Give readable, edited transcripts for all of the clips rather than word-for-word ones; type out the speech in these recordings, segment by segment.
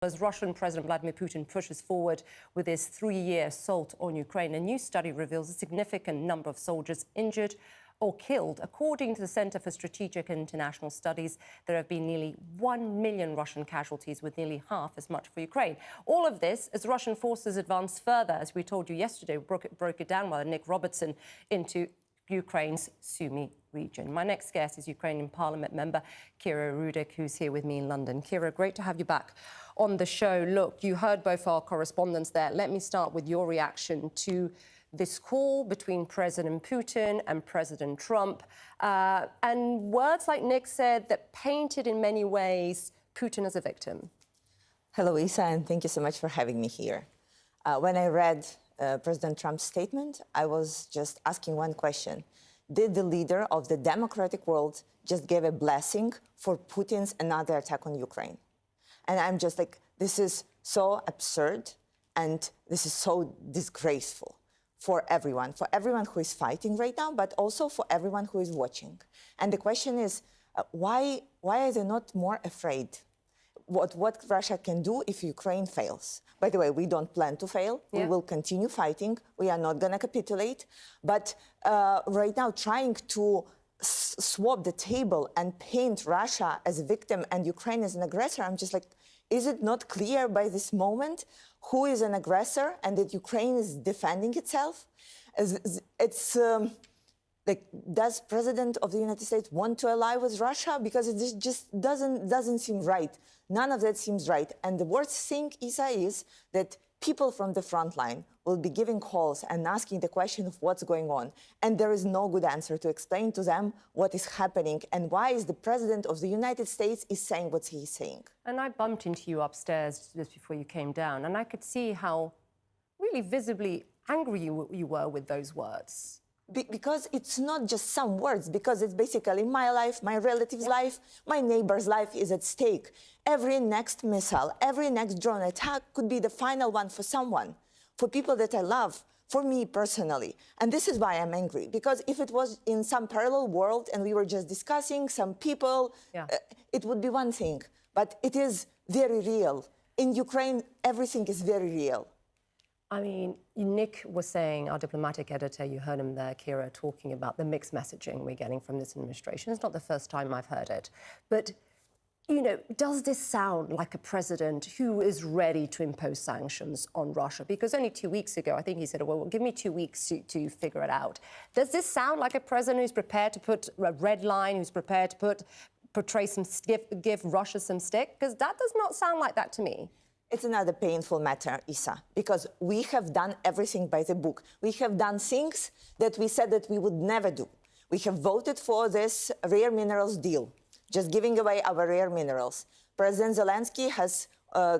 As Russian President Vladimir Putin pushes forward with his 3-year assault on Ukraine, a new study reveals a significant number of soldiers injured or killed. According to the Center for Strategic and International Studies, there have been nearly 1 million Russian casualties, with nearly half as much for Ukraine. All of this as Russian forces advance further, as we told you yesterday, broke it down by Nick Robertson, into Ukraine's Sumy region. My next guest is Ukrainian Parliament member Kira Rudik, who's here with me in London. Kira, great to have you back on the show. Look, you heard both our correspondents there. Let me start with your reaction to this call between President Putin and President Trump, and words like Nick said that painted in many ways Putin as a victim. Hello, Isa, and thank you so much for having me here. When I read President Trump's statement, I was just asking one question. Did the leader of the democratic world just give a blessing for Putin's another attack on Ukraine? And I'm just like, this is so absurd and this is so disgraceful for everyone who is fighting right now, but also for everyone who is watching. And the question is, why are they not more afraid? What Russia can do if Ukraine fails? By the way, we don't plan to fail. Yeah. We will continue fighting. We are not going to capitulate. But right now, trying to swap the table and paint Russia as a victim and Ukraine as an aggressor, I'm just like, is it not clear by this moment who is an aggressor and that Ukraine is defending itself? It's like, does President of the United States want to ally with Russia? Because it just doesn't seem right. None of that seems right. And the worst thing, Isa, is that people from the front line will be giving calls and asking the question of what's going on. And there is no good answer to explain to them what is happening and why is the President of the United States is saying what he's saying. And I bumped into you upstairs just before you came down, and I could see how really visibly angry you were with those words. Because it's not just some words, because it's basically my life, my relative's life, my neighbor's life is at stake. Every next missile, every next drone attack could be the final one for someone, for people that I love, for me personally. And this is why I'm angry, because if it was in some parallel world and we were just discussing some people, it would be one thing. But it is very real. In Ukraine, everything is very real. I mean, Nick was saying, our diplomatic editor, you heard him there, Kira, talking about the mixed messaging we're getting from this administration. It's not the first time I've heard it. But, you know, does this sound like a president who is ready to impose sanctions on Russia? Because only 2 weeks ago, I think he said, well, give me 2 weeks to figure it out. Does this sound like a president who's prepared to put a red line, who's prepared to give Russia some stick? Because that does not sound like that to me. It's another painful matter, Isa, because we have done everything by the book. We have done things that we said that we would never do. We have voted for this rare minerals deal, just giving away our rare minerals. President Zelensky has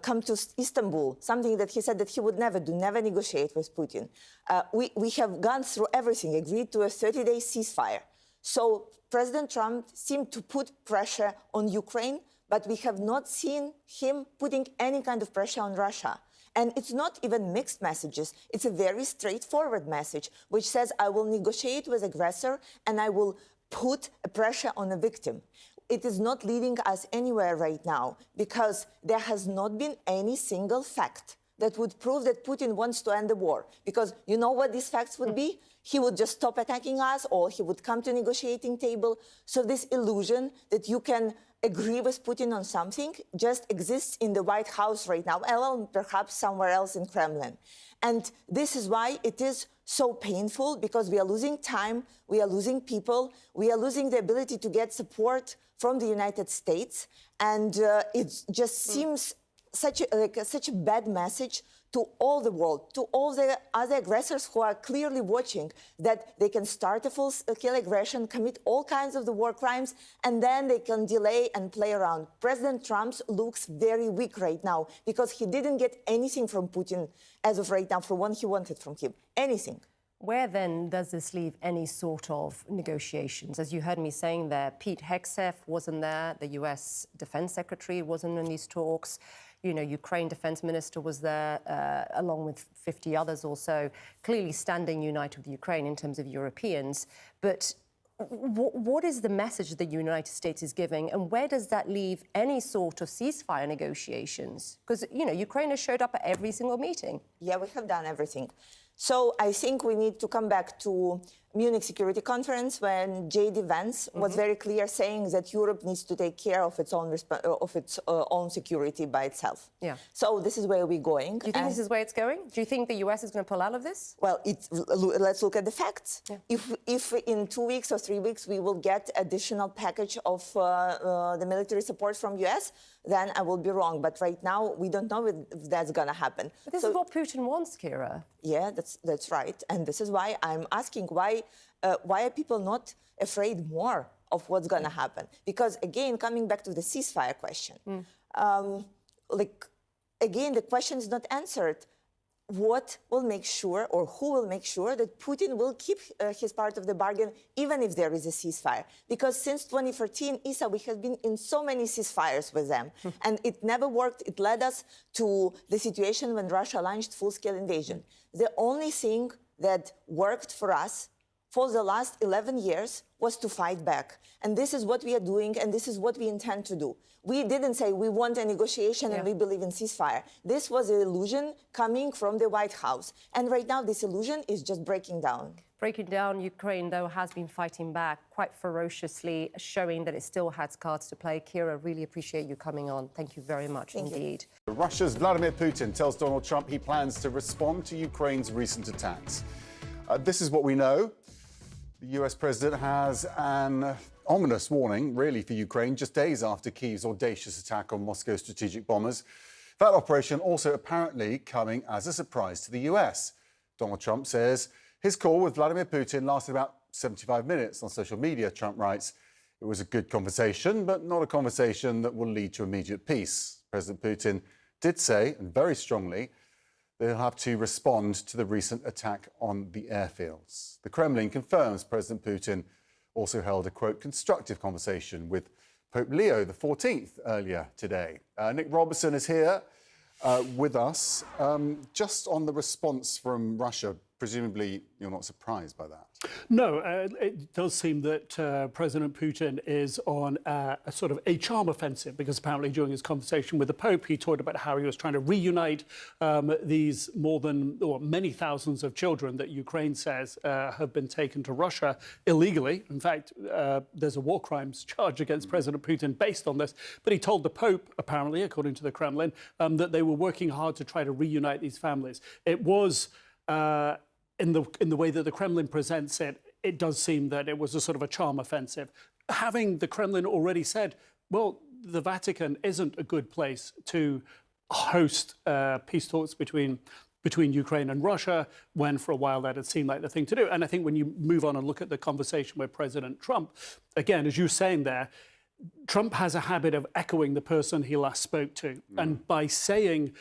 come to Istanbul, something that he said that he would never do, never negotiate with Putin. We have gone through everything, agreed to a 30-day ceasefire. So President Trump seemed to put pressure on Ukraine, but we have not seen him putting any kind of pressure on Russia. And it's not even mixed messages. It's a very straightforward message, which says, I will negotiate with aggressor and I will put a pressure on a victim. It is not leading us anywhere right now because there has not been any single fact that would prove that Putin wants to end the war. Because you know what these facts would be? He would just stop attacking us, or he would come to negotiating table. So this illusion that you can agree with Putin on something just exists in the White House right now, well, perhaps somewhere else in Kremlin. And this is why it is so painful, because we are losing time, we are losing people, we are losing the ability to get support from the United States. And it just seems such a bad message to all the world, to all the other aggressors who are clearly watching that they can start a full-scale aggression, commit all kinds of the war crimes, and then they can delay and play around. President Trump looks very weak right now because he didn't get anything from Putin as of right now for what he wanted from him, anything. Where then does this leave any sort of negotiations? As you heard me saying there, Pete Hegseth wasn't there, the US Defense Secretary wasn't in these talks. You know, Ukraine Defense Minister was there, along with 50 others or so, clearly standing united with Ukraine in terms of Europeans. But What is the message the United States is giving, and where does that leave any sort of ceasefire negotiations? Because, you know, Ukraine has showed up at every single meeting. Yeah, we have done everything. So I think we need to come back to Munich Security Conference when J.D. Vance was very clear saying that Europe needs to take care of its own security by itself. Yeah. So this is where we're going. Do you think this is where it's going? Do you think the US is going to pull out of this? Well, let's look at the facts. Yeah. If in 2 weeks or 3 weeks we will get additional package of the military support from US, then I will be wrong. But right now, we don't know if that's going to happen. But this is what Putin wants, Kira. Yeah, that's right. And this is why I'm asking why are people not afraid more of what's going to happen? Because again, coming back to the ceasefire question, again, the question is not answered. What will make sure, or who will make sure that Putin will keep his part of the bargain, even if there is a ceasefire? Because since 2014, Isa, we have been in so many ceasefires with them, and it never worked. It led us to the situation when Russia launched full-scale invasion. The only thing that worked for us for the last 11 years was to fight back. And this is what we are doing, and this is what we intend to do. We didn't say we want a negotiation and we believe in ceasefire. This was an illusion coming from the White House. And right now, this illusion is just breaking down. Breaking down, Ukraine, though, has been fighting back quite ferociously, showing that it still has cards to play. Kira, really appreciate you coming on. Thank you very much indeed. Russia's Vladimir Putin tells Donald Trump he plans to respond to Ukraine's recent attacks. This is what we know. The US president has an ominous warning, really, for Ukraine, just days after Kyiv's audacious attack on Moscow's strategic bombers. That operation also apparently coming as a surprise to the US. Donald Trump says his call with Vladimir Putin lasted about 75 minutes. On social media, Trump writes, it was a good conversation, but not a conversation that will lead to immediate peace. President Putin did say, and very strongly, they'll have to respond to the recent attack on the airfields. The Kremlin confirms President Putin also held a, quote, constructive conversation with Pope Leo XIV earlier today. Nick Robertson is here with us. Just on the response from Russia, presumably you're not surprised by that. No, it does seem that President Putin is on a sort of a charm offensive, because apparently during his conversation with the Pope, he talked about how he was trying to reunite these many thousands of children that Ukraine says have been taken to Russia illegally. In fact, there's a war crimes charge against President Putin based on this. But he told the Pope, apparently, according to the Kremlin, that they were working hard to try to reunite these families. It was... In the way that the Kremlin presents it, it does seem that it was a sort of a charm offensive. Having the Kremlin already said, well, the Vatican isn't a good place to host peace talks between Ukraine and Russia, when for a while that had seemed like the thing to do. And I think when you move on and look at the conversation with President Trump, again, as you're saying there, Trump has a habit of echoing the person he last spoke to. And by saying...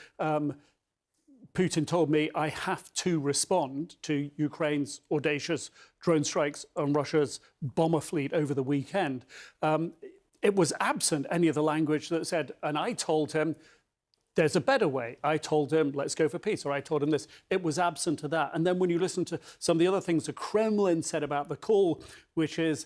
Putin told me I have to respond to Ukraine's audacious drone strikes on Russia's bomber fleet over the weekend. It was absent any of the language that said, and I told him, there's a better way. I told him, let's go for peace, or I told him this. It was absent of that. And then when you listen to some of the other things the Kremlin said about the call, which is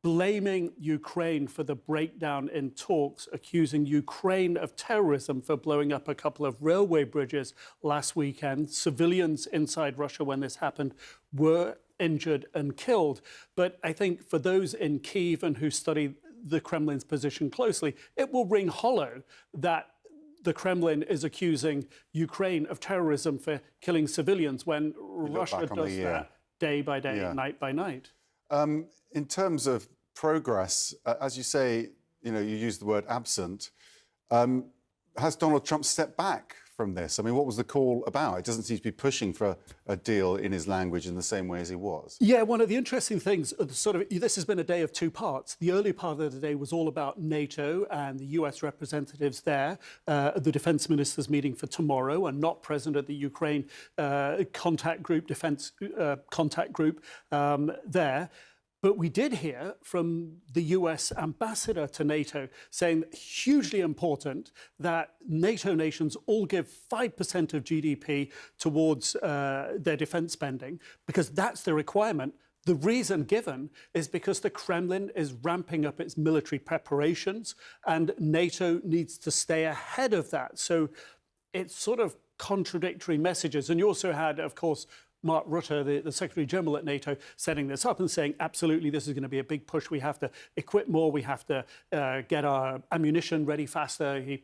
blaming Ukraine for the breakdown in talks, accusing Ukraine of terrorism for blowing up a couple of railway bridges last weekend. Civilians inside Russia when this happened were injured and killed. But I think for those in Kyiv and who study the Kremlin's position closely, it will ring hollow that the Kremlin is accusing Ukraine of terrorism for killing civilians when Russia does that day by day, night by night. In terms of progress, as you say, you use the word absent. Has Donald Trump stepped back from this? I mean, what was the call about? It doesn't seem to be pushing for a deal in his language in the same way as he was. Yeah, one of the interesting things, this has been a day of two parts. The early part of the day was all about NATO and the US representatives there, the defense ministers meeting for tomorrow, and not present at the Ukraine defense contact group there. But we did hear from the US ambassador to NATO saying hugely important that NATO nations all give 5% of GDP towards their defense spending, because that's the requirement. The reason given is because the Kremlin is ramping up its military preparations and NATO needs to stay ahead of that. So it's sort of contradictory messages. And you also had, of course, Mark Rutte, the Secretary General at NATO, setting this up and saying, absolutely, this is going to be a big push. We have to equip more. We have to get our ammunition ready faster. He